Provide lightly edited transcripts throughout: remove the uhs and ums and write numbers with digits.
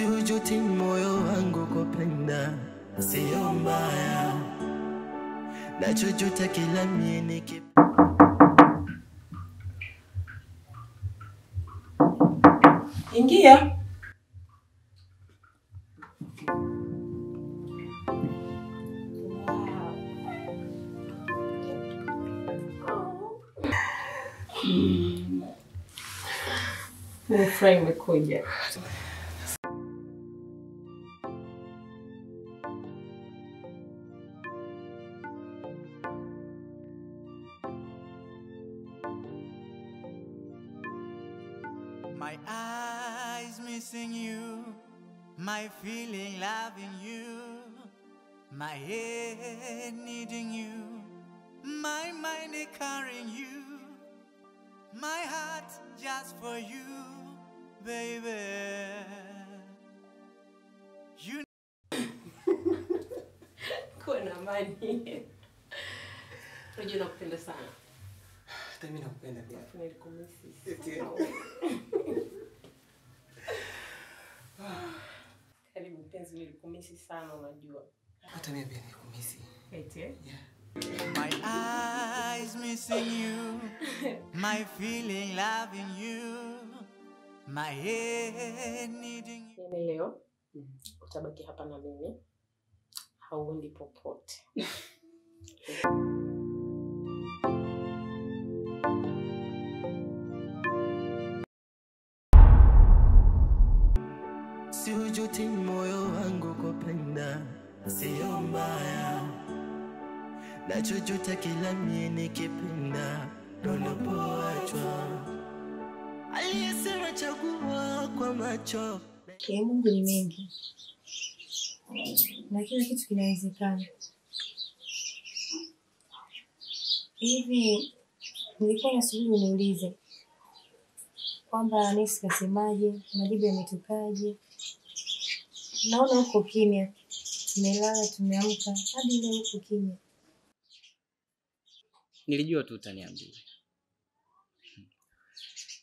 Siujuti moyo wangu kupenda, sio mbaya. Nachojuta kila mie Ingia. Nimefurahi umekuja. My eyes missing you, my feeling loving you, my head needing you, my mind carrying you, my heart just for you, baby. You Kuna amani. Unajua nakupenda sana. Hata mimi nakupenda pia. Nilikumisi. Karibu mpenzi, nilikumisi sana unajua. Hata mimi pia nilikumisi. Eti? Yeah. my eyes missing you, my feeling loving you, my head needing you. Yaani leo utabaki hapa na mimi. Hauendi popote. Siujuti moyo wangu kupenda, sio mbaya. Nachojuta kila mie nikipenda, unapoachwa. Aliyesema chagua kwa macho. Ya Mungu ni mengi. Na kila kitu kinawezekana. Hivi nilikuwa nasubiri uniulize kwamba Nesi kasemaje, majibu yametokaje. Naona uko kimya. Tumelala, tumeamka, hadi leo uko kimya. Nilijua tu utaniambia.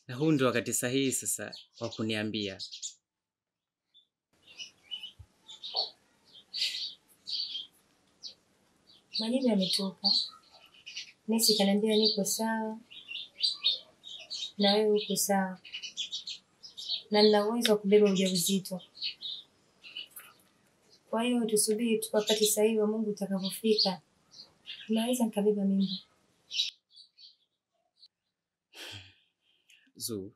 Na huu ndio wakati sahihi sasa wa kuniambia. Majibu yametoka. Nesi kaniambia niko sawa. Na wewe uko sawa. Na nina uwezo wa kubeba ujauzito. Kwa hiyo tusubiri tu wakati sahihi wa Mungu utakapofika. Naweza nikabeba mimba. Zuu,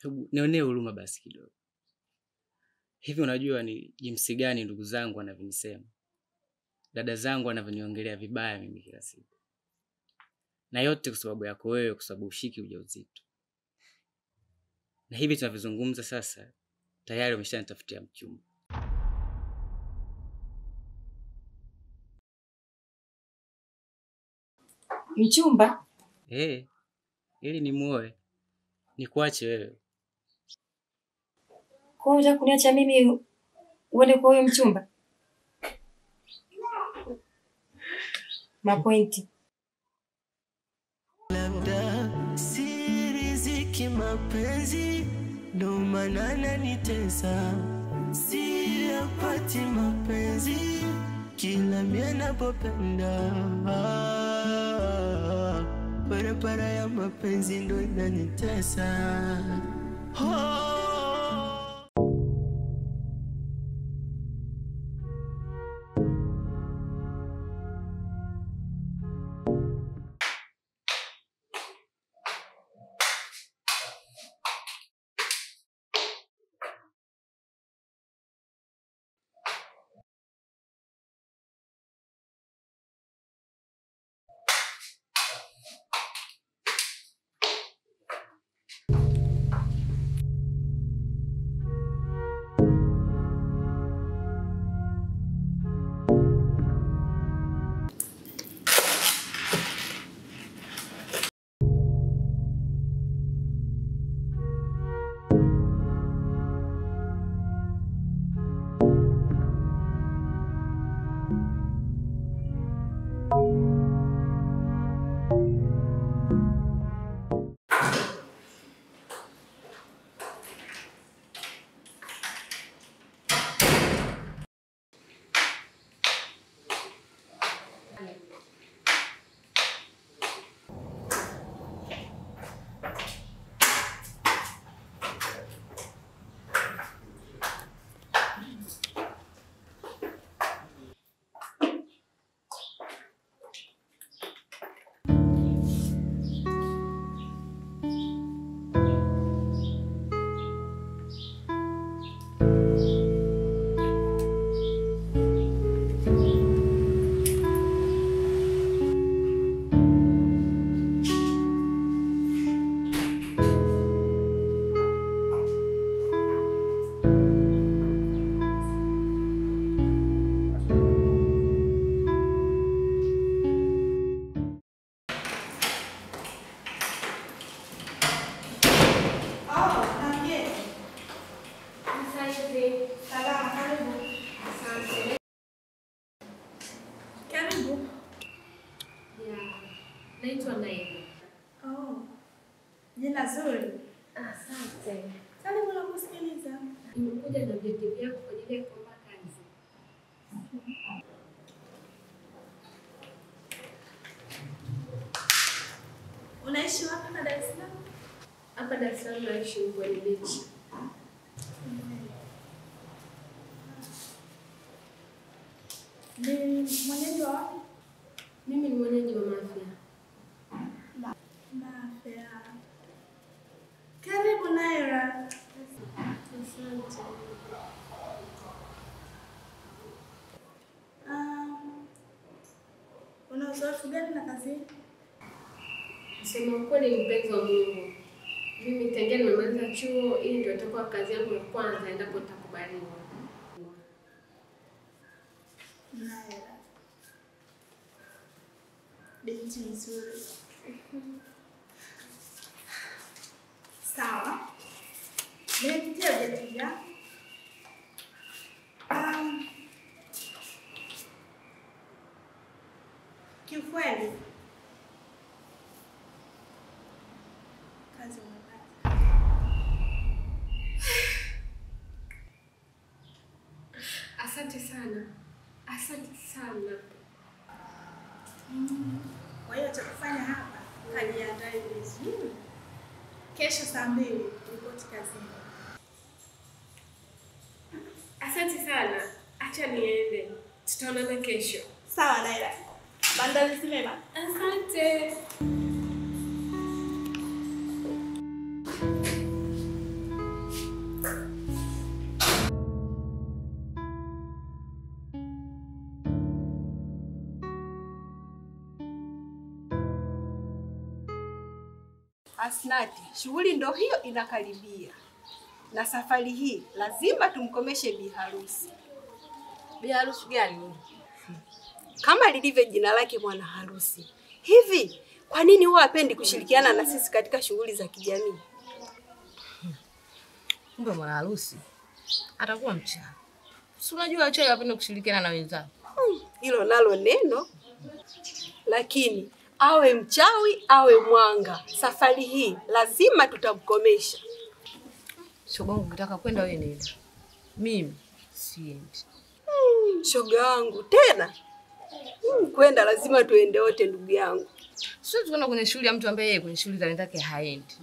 hebu nionee huruma basi kidogo. Hivi unajua ni jinsi gani ndugu zangu wanavyonisema? Dada zangu wanavyoniongelea vibaya mimi kila siku. Na yote kwa sababu yako wewe, kwa sababu ushiki ujauzito. Na hivi tunavyozungumza sasa, tayari umeshanitafutia mchumba. Mchumba? Ili nimuoe. Nikuache wewe. Kwa hiyo unataka kuniacha mimi uende kwa huyo mchumba? Mapointi. Labda si riziki mapenzi, ndo maana ananitesa. Siyapati mapenzi kila mie napopenda. Barabara ya mapenzi ndo inanitesa. naitwa Naila. Oh. Jina zuri. Asante. Karibu na kusikiliza. Nimekuja na vyeti vyako kwa ajili ya kuomba kazi. Unaishi wapi na Dar es Salaam? Hapa Dar es Salaam naishi Mbweni Beach. Ni mwenyeji wa wapi? Mimi ni mwenyeji wa Mafia. Mafia. Karibu Naira. Asante. Una uzoefu gani na kazi hii? Sema ukweli ni mpenzi wa Mungu. Mimi tangia nimemaliza chuo, hii ndio itakuwa kazi yangu ya kwanza endapo nitakubaliwa. Naira. Binti nzuri. Sawa. Nimepitia vyeti vyako. Kiukweli kazi umepata. Asante sana. Asante sana. Kwa hiyo cha kufanya hapa, kajiandae vizuri. Kesho saa 2 ripoti kazini. Asante sana. Acha niende. Tutaonana kesho. Sawa Naila. Maandalizi mema. Asante. Asnati, shughuli ndo hiyo inakaribia. Na safari hii lazima tumkomeshe bi harusi. Bi harusi gani? Kama lilivyo jina lake mwana harusi. Hivi, kwa nini huwa hapendi kushirikiana na sisi katika shughuli za kijamii? Kumbe mwana harusi atakuwa mchawi. Si unajua wachawi wapenda kushirikiana na wenzao. Hilo nalo neno. Lakini awe mchawi awe mwanga, safari hii lazima tutamkomesha. Shogangu ukitaka kwenda wewe nenda. Mimi siendi. Shoga yangu tena. Kwenda lazima tuende wote ndugu yangu. Sio tunaenda kwenye shughuli ya mtu ambaye yeye kwenye shughuli za wenzake haendi.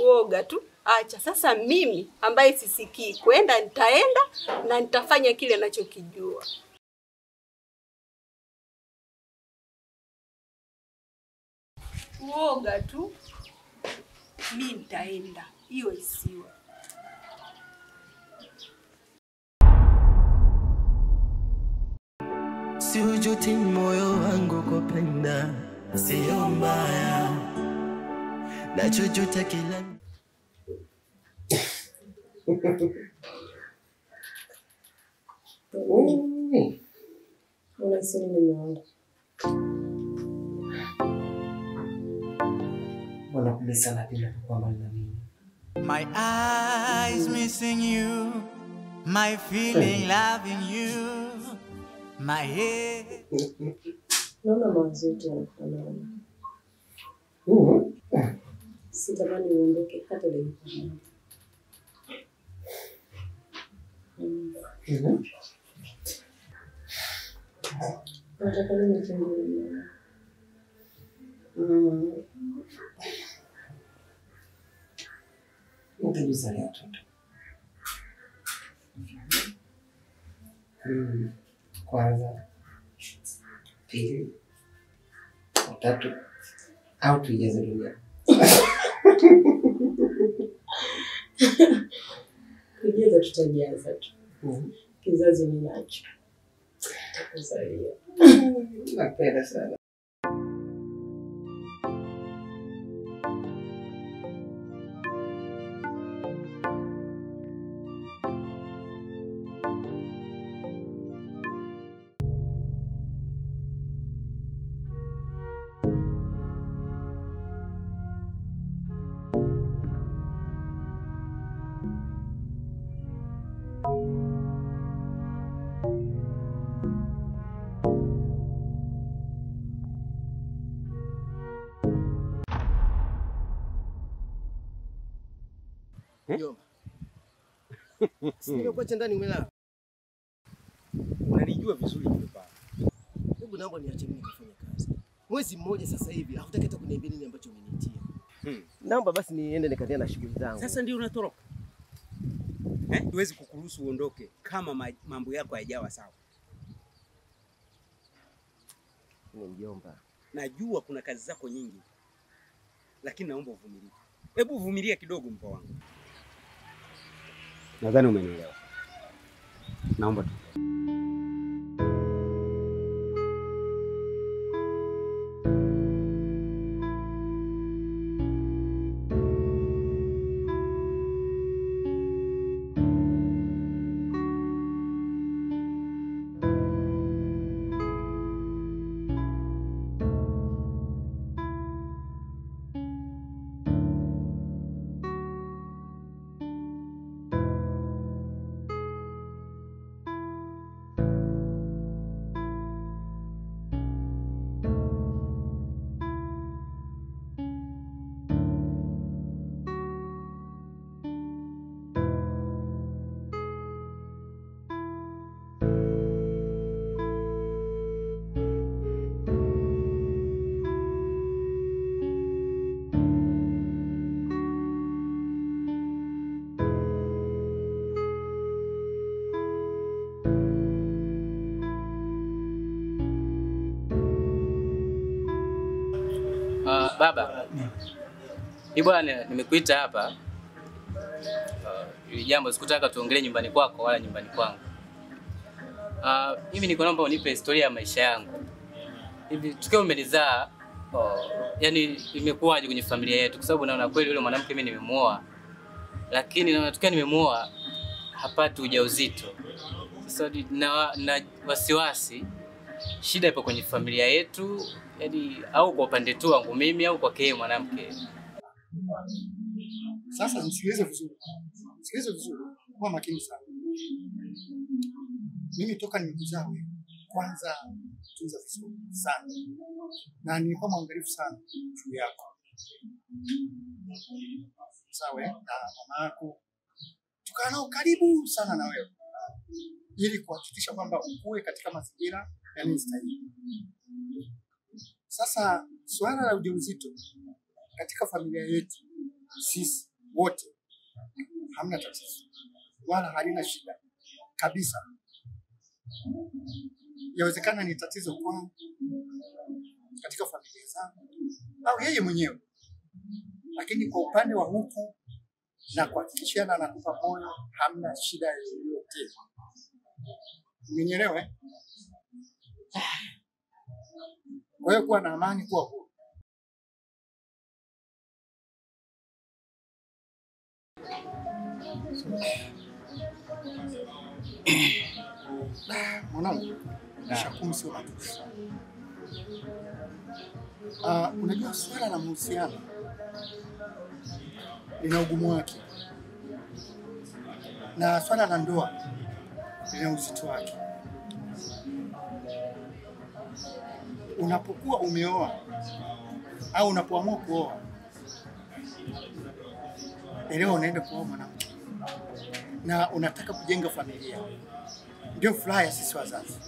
Uoga tu. Acha sasa mimi ambaye sisikii kwenda nitaenda na nitafanya kile ninachokijua. Uoga tu. Mimi nitaenda. Hiyo isiwe. Siujuti moyo wangu kupenda, sio mbaya. Nachojuta kila Unasema nimeona. Wanakubisa na pia kwa mbali na mimi. My eyes missing you, my feeling loving you, my head. Naona mawazo yetu yanafanana. Sitamani uondoke hata dakika moja. Nataka nikimbie. Utajisalia tu. Kwanza, pili, tatu, au tuijaze dunia. Kujaza tutajaza tu. Kizazi ninacho. Takuzalia. Napenda sana. Mjomba. Sio kwa ndani umelala. Unanijua vizuri yule baba. Hebu naomba niache mimi kufanya kazi. Mwezi mmoja sasa hivi, hutaki hata kuniambia nini ambacho umeniitia. Naomba basi niende nikaendelea na shughuli zangu. Sasa ndio unatoroka. Siwezi kukuruhusu uondoke kama mambo yako hayajawa sawa. Ni mjomba. Najua kuna kazi zako nyingi. Lakini naomba uvumilie. Hebu vumilia kidogo mpo wangu. Nadhani umenielewa. Naomba tu. Baba. Bwana nimekuita hapa. Hili jambo sikutaka tuongelee nyumbani kwako wala nyumbani kwangu. Hivi niko naomba unipe historia ya maisha yangu. Hivi tukio umenizaa, yani imekuwaje kwenye familia yetu? Kwa sababu naona kweli yule mwanamke mimi nimemuoa. Lakini naona tukio nimemuoa hapati ujauzito. Sasa na wasiwasi shida ipo kwenye familia yetu, yani au kwa upande tu wangu mimi au kwa kile mwanamke. Sasa msikilize vizuri. Msikilize vizuri. Kwa makini sana. Mimi toka nimekuzaa wewe, kwanza tunza vizuri sana. Na nilikuwa mwangalifu sana juu yako. Sawa, na mama yako. Tukaa nao karibu sana na wewe. Ili kuhakikisha kwamba ukue katika mazingira yanayostahili. Sasa swala la ujauzito katika familia yetu sisi wote hamna tatizo wala halina shida kabisa. Yawezekana ni tatizo kwa katika familia zangu au yeye mwenyewe, lakini kwa upande wa huku na kuhakikishiana na kupa moyo hamna shida yoyote. Umenielewa? Kwa hiyo kuwa na amani, kuwa huru. Mwanangu, nishakumu sio matusi. Unajua swala la mahusiano lina ugumu wake. Na swala la ndoa lina uzito wake. Unapokuwa umeoa au unapoamua kuoa, elewa unaenda kuoa mwanamke na unataka kujenga familia. Ndio furaha ya sisi wazazi.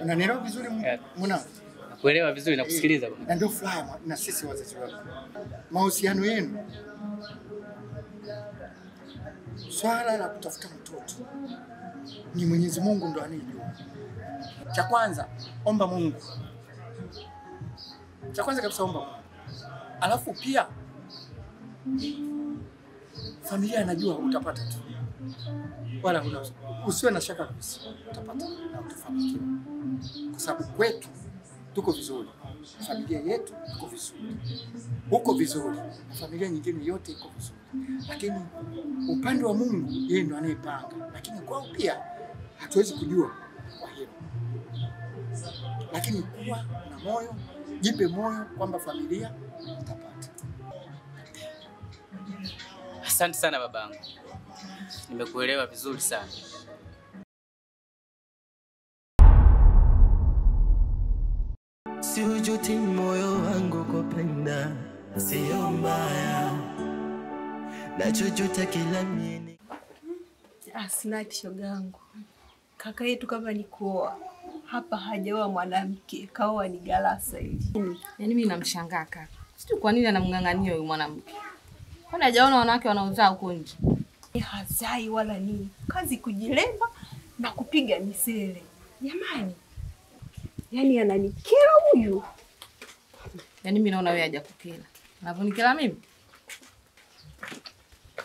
Unanielewa vizuri mwanangu? Nakuelewa vizuri na kusikiliza bwana. Na ndio furaha na sisi wazazi wako. Mahusiano yenu, swala la kutafuta mtoto ni Mwenyezi Mungu ndo anayejua. Cha kwanza omba Mungu. Cha kwanza kabisa omba Mungu. Alafu pia familia inajua utapata tu. Wala usiwe na shaka kabisa, utapata na utafanikiwa. Kwa sababu kwetu tuko vizuri. Familia yetu iko vizuri. Uko vizuri. Familia nyingine yote iko vizuri. Lakini upande wa Mungu yeye ndo anayepanga. Lakini kwao pia hatuwezi kujua kwa hilo. Lakini kuwa na moyo, jipe moyo kwamba familia utapata. Asante sana babangu. Nimekuelewa vizuri sana. Siujuti moyo wangu kupenda, sio mbaya. nachojuta kila mieni. Asnati shogangu, kaka yetu kama ni kuoa hapa hajaoa mwanamke, kaoa ni galasa hili. Yaani mimi namshangaa kaka. Sijui kwa nini anamng'ang'ania huyu mwanamke. Kwani hajaona wanawake wanaozaa huko nje? Hazai wala nini. Kazi kujilemba na kupiga misele. Jamani. Yaani ananikera huyu. Yaani mimi naona wewe hajakukela. Unavonikela mimi?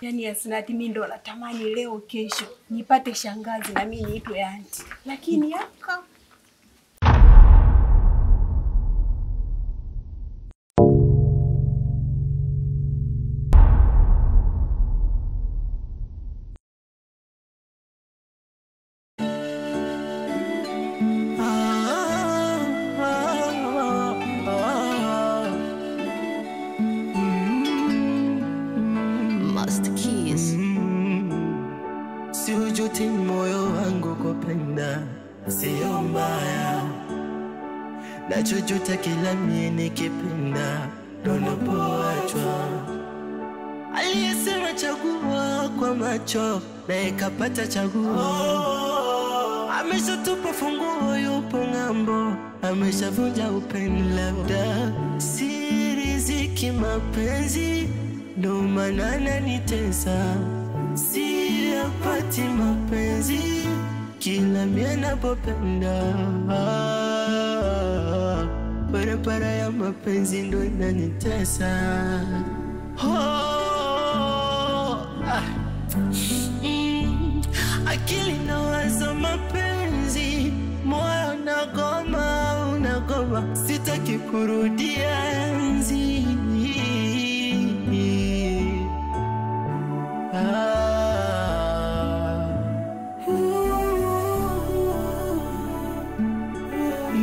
Yaani Asnati mimi ndo natamani leo kesho nipate shangazi na mimi niitwe aunti. Lakini yaka Siujuti moyo wangu kupenda, sio mbaya. Nachojuta kila mie nikipenda, unapoachwa. Aliyesema chagua kwa macho, na ikapata chaguo. Ameshatupa funguo yupo ng'ambo, ameshavunja upendo labda. Si riziki mapenzi, ndo maana ananitesa. Siyapati mapenzi kila mie napopenda. Barabara ya mapenzi ndo inanitesa. Akili nawaza mapenzi, moyo unagoma, sitaki kurudia enzi.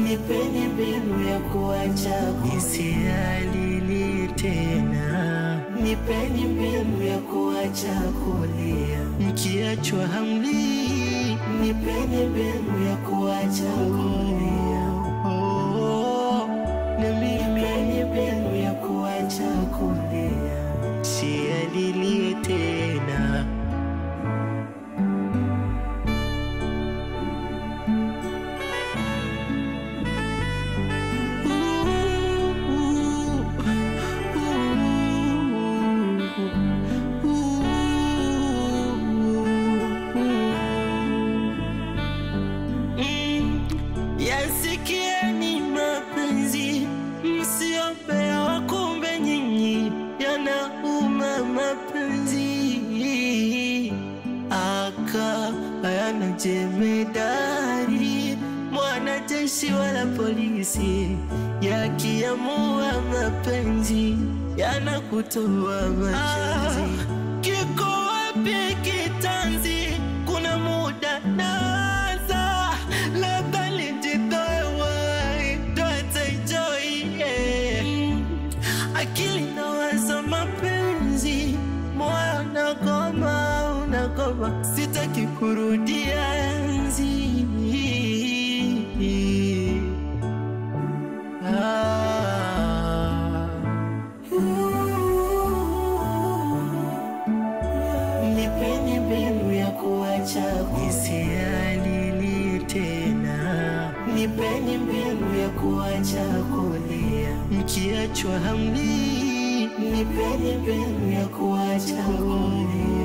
Nipeni mbinu ya kuacha nisialili tena. Nipeni mbinu ya kuacha kulia mkiachwa hamli. Nipeni mbinu ya kuacha kulia. Nipeni mbinu ya kuacha kulia sialili tena. Yasikieni mapenzi, msiombea wakumbe nyinyi, yanauma mapenzi. Aka hayana jemedari, mwanajeshi wala polisi, yakiamua mapenzi yanakutoa machozi. Kiko wapi kitanzi? Kuna muda naza, labda nijitoe wai, ndo ataenjoy. Akili nawaza mapenzi, moyo unagoma, sitaki kurudia enzi. Nipeni mbinu ya kuacha nisialili tena. Nipeni mbinu ya kuacha kulia mkiachwa hamli. Nipeni mbinu ya kuacha kulia.